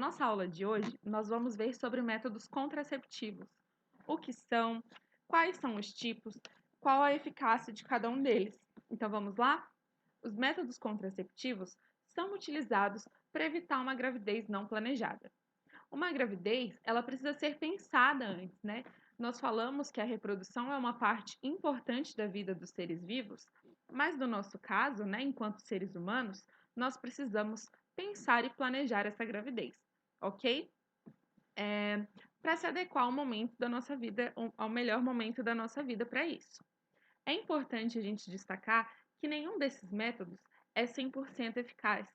nossa aula de hoje, nós vamos ver sobre métodos contraceptivos. O que são, quais são os tipos, qual a eficácia de cada um deles. Então vamos lá? Os métodos contraceptivos são utilizados para evitar uma gravidez não planejada. Uma gravidez, ela precisa ser pensada antes, né? Nós falamos que a reprodução é uma parte importante da vida dos seres vivos, mas no nosso caso, né, enquanto seres humanos, nós precisamos pensar e planejar essa gravidez, ok? Para se adequar ao momento da nossa vida, ao melhor momento da nossa vida para isso. É importante a gente destacar que nenhum desses métodos é 100% eficaz.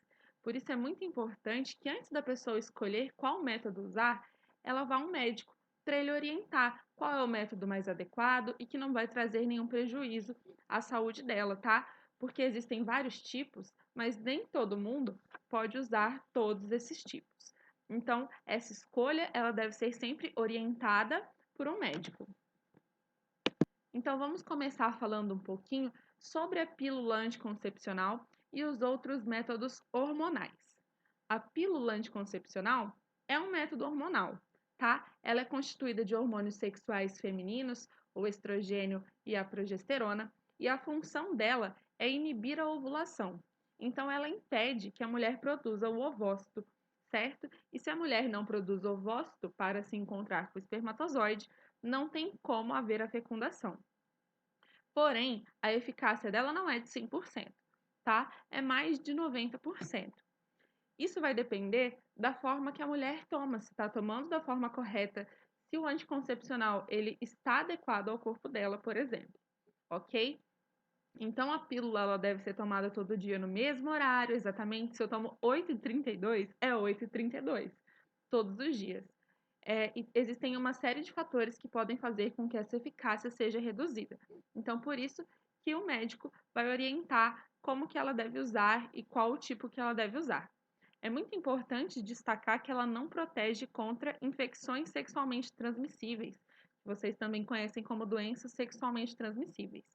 Por isso é muito importante que antes da pessoa escolher qual método usar, ela vá a um médico para ele orientar qual é o método mais adequado e que não vai trazer nenhum prejuízo à saúde dela, tá? Porque existem vários tipos, mas nem todo mundo pode usar todos esses tipos. Então, essa escolha ela deve ser sempre orientada por um médico. Então, vamos começar falando um pouquinho sobre a pílula anticoncepcional e os outros métodos hormonais. A pílula anticoncepcional é um método hormonal, tá? Ela é constituída de hormônios sexuais femininos, o estrogênio e a progesterona, e a função dela é inibir a ovulação. Então, ela impede que a mulher produza o ovócito, certo? E se a mulher não produz ovócito para se encontrar com o espermatozoide, não tem como haver a fecundação. Porém, a eficácia dela não é de 100%, tá? É mais de 90%. Isso vai depender da forma que a mulher toma, se está tomando da forma correta, se o anticoncepcional ele está adequado ao corpo dela, por exemplo, ok? Então, a pílula ela deve ser tomada todo dia no mesmo horário, exatamente. Se eu tomo 8h32, é 8h32, todos os dias. Existem uma série de fatores que podem fazer com que essa eficácia seja reduzida. Então, por isso que o médico vai orientar como que ela deve usar e qual o tipo que ela deve usar. É muito importante destacar que ela não protege contra infecções sexualmente transmissíveis, que vocês também conhecem como doenças sexualmente transmissíveis.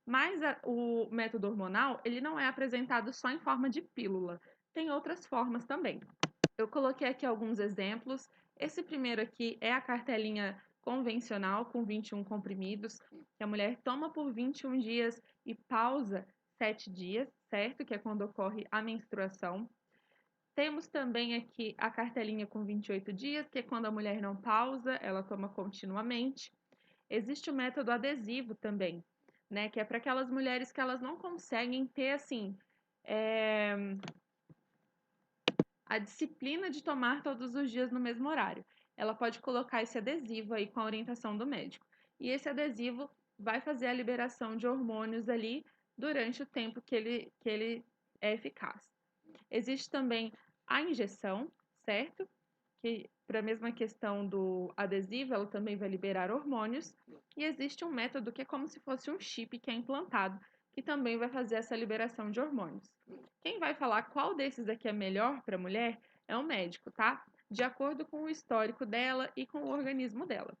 Mas o método hormonal, ele não é apresentado só em forma de pílula, tem outras formas também. Eu coloquei aqui alguns exemplos. Esse primeiro aqui é a cartelinha convencional com 21 comprimidos, que a mulher toma por 21 dias e pausa 7 dias, certo? Que é quando ocorre a menstruação. Temos também aqui a cartelinha com 28 dias, que é quando a mulher não pausa, ela toma continuamente. Existe o método adesivo também, né? Que é para aquelas mulheres que elas não conseguem ter, assim, a disciplina de tomar todos os dias no mesmo horário. Ela pode colocar esse adesivo aí com a orientação do médico. E esse adesivo vai fazer a liberação de hormônios ali durante o tempo que ele é eficaz. Existe também a injeção, certo? Que para a mesma questão do adesivo, ela também vai liberar hormônios. E existe um método que é como se fosse um chip que é implantado, que também vai fazer essa liberação de hormônios. Quem vai falar qual desses aqui é melhor para a mulher é o médico, tá? De acordo com o histórico dela e com o organismo dela.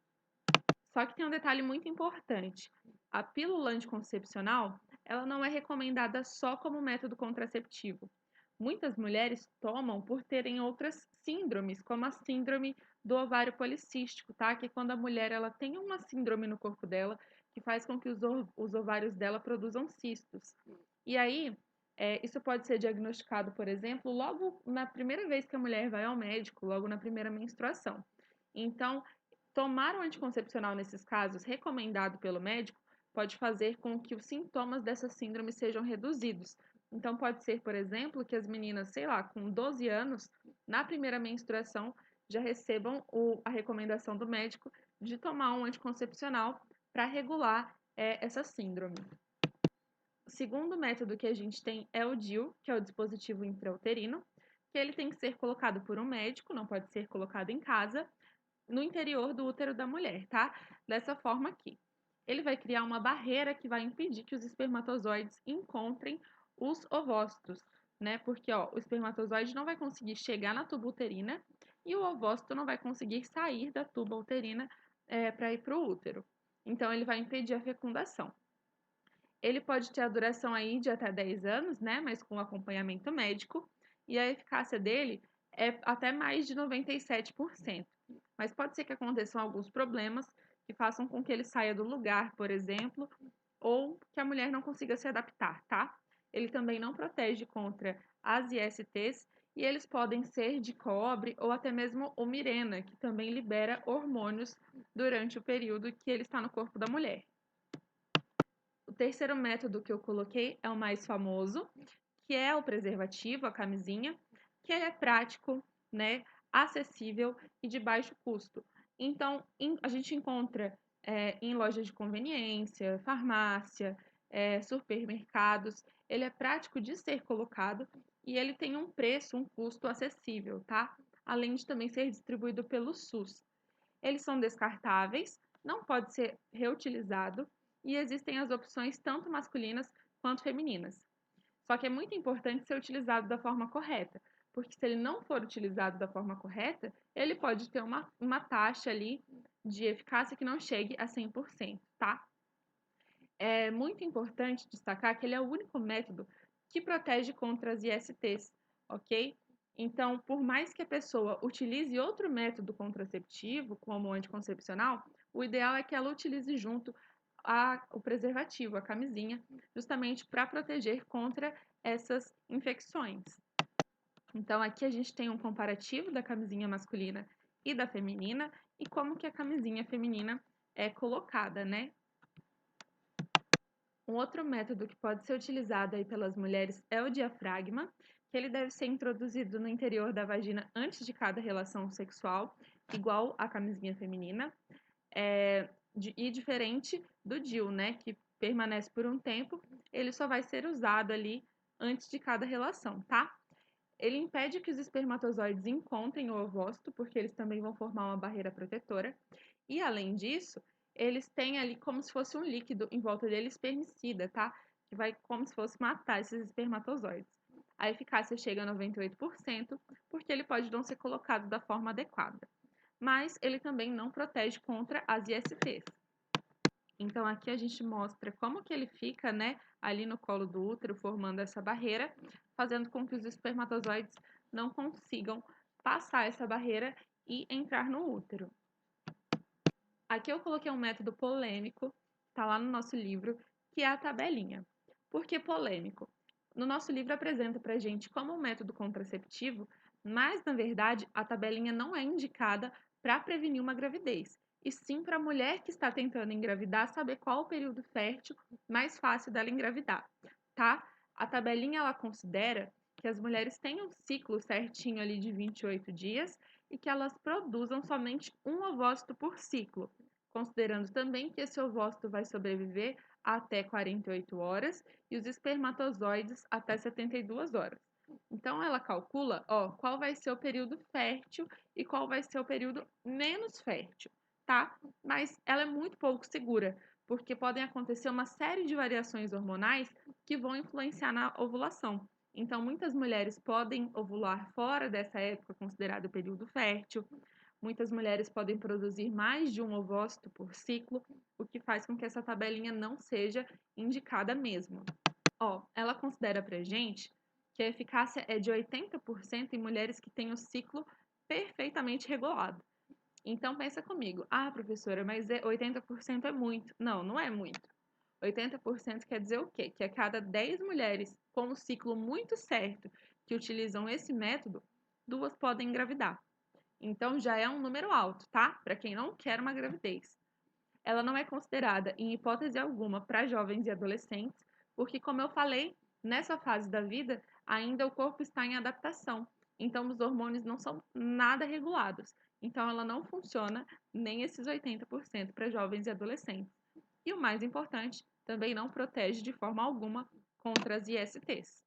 Só que tem um detalhe muito importante. A pílula anticoncepcional, ela não é recomendada só como método contraceptivo. Muitas mulheres tomam por terem outras síndromes, como a síndrome do ovário policístico, tá? Que é quando a mulher ela tem uma síndrome no corpo dela que faz com que os ovários dela produzam cistos. E aí, isso pode ser diagnosticado, por exemplo, logo na primeira vez que a mulher vai ao médico, logo na primeira menstruação. Então, tomar o anticoncepcional nesses casos, recomendado pelo médico, pode fazer com que os sintomas dessa síndrome sejam reduzidos. Então, pode ser, por exemplo, que as meninas, sei lá, com 12 anos, na primeira menstruação, já recebam a recomendação do médico de tomar um anticoncepcional para regular essa síndrome. O segundo método que a gente tem é o DIU, que é o dispositivo intrauterino, que ele tem que ser colocado por um médico, não pode ser colocado em casa, no interior do útero da mulher, tá? Dessa forma aqui. Ele vai criar uma barreira que vai impedir que os espermatozoides encontrem os ovócitos, né? Porque, ó, o espermatozoide não vai conseguir chegar na tuba uterina e o ovócito não vai conseguir sair da tuba uterina para ir para o útero. Então, ele vai impedir a fecundação. Ele pode ter a duração aí de até 10 anos, né? Mas com acompanhamento médico. E a eficácia dele é até mais de 97%. Mas pode ser que aconteçam alguns problemas que façam com que ele saia do lugar, por exemplo, ou que a mulher não consiga se adaptar, tá? Ele também não protege contra as ISTs e eles podem ser de cobre ou até mesmo o mirena, que também libera hormônios durante o período que ele está no corpo da mulher. O terceiro método que eu coloquei é o mais famoso, que é o preservativo, a camisinha, que ele é prático, né, acessível e de baixo custo. Então, a gente encontra em lojas de conveniência, farmácia, supermercados. Ele é prático de ser colocado e ele tem um preço, um custo acessível, tá? Além de também ser distribuído pelo SUS. Eles são descartáveis, não pode ser reutilizado e existem as opções tanto masculinas quanto femininas. Só que é muito importante ser utilizado da forma correta, porque se ele não for utilizado da forma correta, ele pode ter uma taxa ali de eficácia que não chegue a 100%, tá? É muito importante destacar que ele é o único método que protege contra as ISTs, ok? Então, por mais que a pessoa utilize outro método contraceptivo, como o anticoncepcional, o ideal é que ela utilize junto o preservativo, a camisinha, justamente para proteger contra essas infecções. Então, aqui a gente tem um comparativo da camisinha masculina e da feminina e como que a camisinha feminina é colocada, né? Um outro método que pode ser utilizado aí pelas mulheres é o diafragma, que ele deve ser introduzido no interior da vagina antes de cada relação sexual, igual a camisinha feminina, e diferente do DIU, né, que permanece por um tempo, ele só vai ser usado ali antes de cada relação, tá? Ele impede que os espermatozoides encontrem o ovócito, porque eles também vão formar uma barreira protetora. E além disso, eles têm ali como se fosse um líquido em volta dele espermicida, tá? Que vai como se fosse matar esses espermatozoides. A eficácia chega a 98%, porque ele pode não ser colocado da forma adequada. Mas ele também não protege contra as ISTs. Então aqui a gente mostra como que ele fica, né, ali no colo do útero, formando essa barreira, fazendo com que os espermatozoides não consigam passar essa barreira e entrar no útero. Aqui eu coloquei um método polêmico, está lá no nosso livro, que é a tabelinha. Por que polêmico? No nosso livro apresenta para a gente como um método contraceptivo, mas na verdade a tabelinha não é indicada para prevenir uma gravidez, e sim para a mulher que está tentando engravidar saber qual o período fértil mais fácil dela engravidar, tá? A tabelinha ela considera que as mulheres têm um ciclo certinho ali de 28 dias e que elas produzam somente um ovócito por ciclo, considerando também que esse ovócito vai sobreviver até 48 horas e os espermatozoides até 72 horas. Então ela calcula, ó, qual vai ser o período fértil e qual vai ser o período menos fértil, tá? Mas ela é muito pouco segura, porque podem acontecer uma série de variações hormonais que vão influenciar na ovulação. Então, muitas mulheres podem ovular fora dessa época considerada o período fértil. Muitas mulheres podem produzir mais de um ovócito por ciclo, o que faz com que essa tabelinha não seja indicada mesmo. Ó, ela considera pra gente que a eficácia é de 80% em mulheres que têm o ciclo perfeitamente regulado. Então pensa comigo, ah, professora, mas 80% é muito. Não, não é muito. 80% quer dizer o quê? Que a cada 10 mulheres com um ciclo muito certo que utilizam esse método, 2 podem engravidar. Então já é um número alto, tá? Para quem não quer uma gravidez. Ela não é considerada, em hipótese alguma, para jovens e adolescentes, porque, como eu falei, nessa fase da vida, ainda o corpo está em adaptação. Então, os hormônios não são nada regulados. Então, ela não funciona nem esses 80% para jovens e adolescentes. E o mais importante, também não protege de forma alguma contra as ISTs.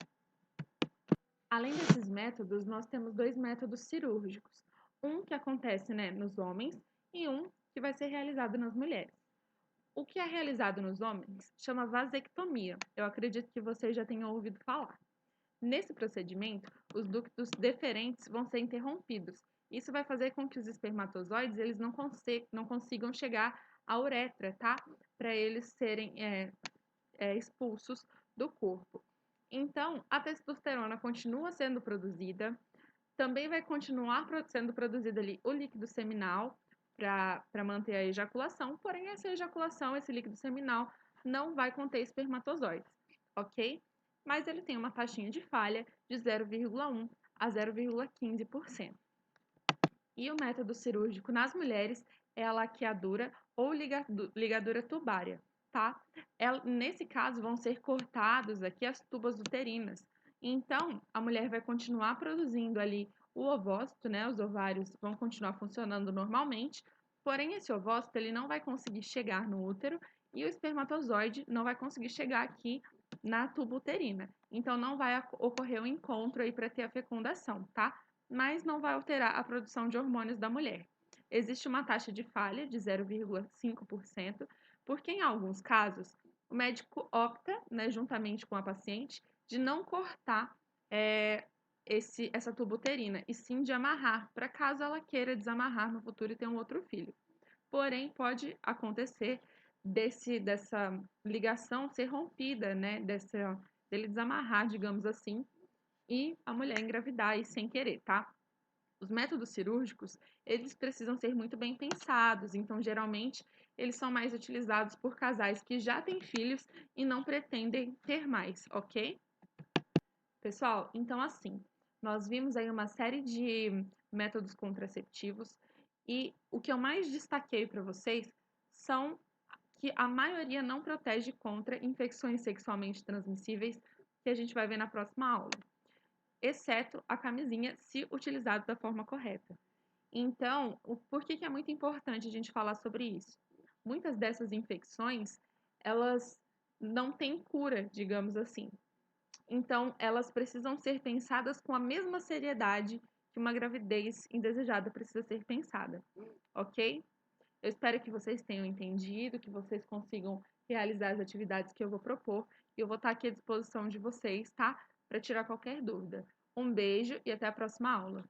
Além desses métodos, nós temos dois métodos cirúrgicos. Um que acontece, né, nos homens e um que vai ser realizado nas mulheres. O que é realizado nos homens chama vasectomia. Eu acredito que vocês já tenham ouvido falar. Nesse procedimento, os ductos deferentes vão ser interrompidos. Isso vai fazer com que os espermatozoides eles não consigam chegar à uretra, tá? Para eles serem expulsos do corpo. Então, a testosterona continua sendo produzida, Também vai continuar sendo produzido ali o líquido seminal para manter a ejaculação, porém essa ejaculação, esse líquido seminal, não vai conter espermatozoides, ok? Mas ele tem uma taxinha de falha de 0,1 a 0,15%. E o método cirúrgico nas mulheres é a laqueadura ou ligadura tubária, tá? Nesse caso, vão ser cortados aqui as tubas uterinas. Então, a mulher vai continuar produzindo ali o ovócito, né? Os ovários vão continuar funcionando normalmente, porém esse ovócito ele não vai conseguir chegar no útero e o espermatozoide não vai conseguir chegar aqui na tuba uterina. Então, não vai ocorrer um encontro aí para ter a fecundação, tá? Mas não vai alterar a produção de hormônios da mulher. Existe uma taxa de falha de 0,5%, porque em alguns casos o médico opta, né, juntamente com a paciente, de não cortar essa tuba uterina, e sim de amarrar, para caso ela queira desamarrar no futuro e ter um outro filho. Porém, pode acontecer dessa ligação ser rompida, né, dele desamarrar, digamos assim, e a mulher engravidar e sem querer, tá? Os métodos cirúrgicos, eles precisam ser muito bem pensados, então geralmente eles são mais utilizados por casais que já têm filhos e não pretendem ter mais, ok? Pessoal, então assim, nós vimos aí uma série de métodos contraceptivos e o que eu mais destaquei para vocês são que a maioria não protege contra infecções sexualmente transmissíveis, que a gente vai ver na próxima aula, exceto a camisinha, se utilizado da forma correta. Então, por que é muito importante a gente falar sobre isso? Muitas dessas infecções, elas não têm cura, digamos assim. Então, elas precisam ser pensadas com a mesma seriedade que uma gravidez indesejada precisa ser pensada, ok? Eu espero que vocês tenham entendido, que vocês consigam realizar as atividades que eu vou propor e eu vou estar aqui à disposição de vocês, tá? Para tirar qualquer dúvida. Um beijo e até a próxima aula.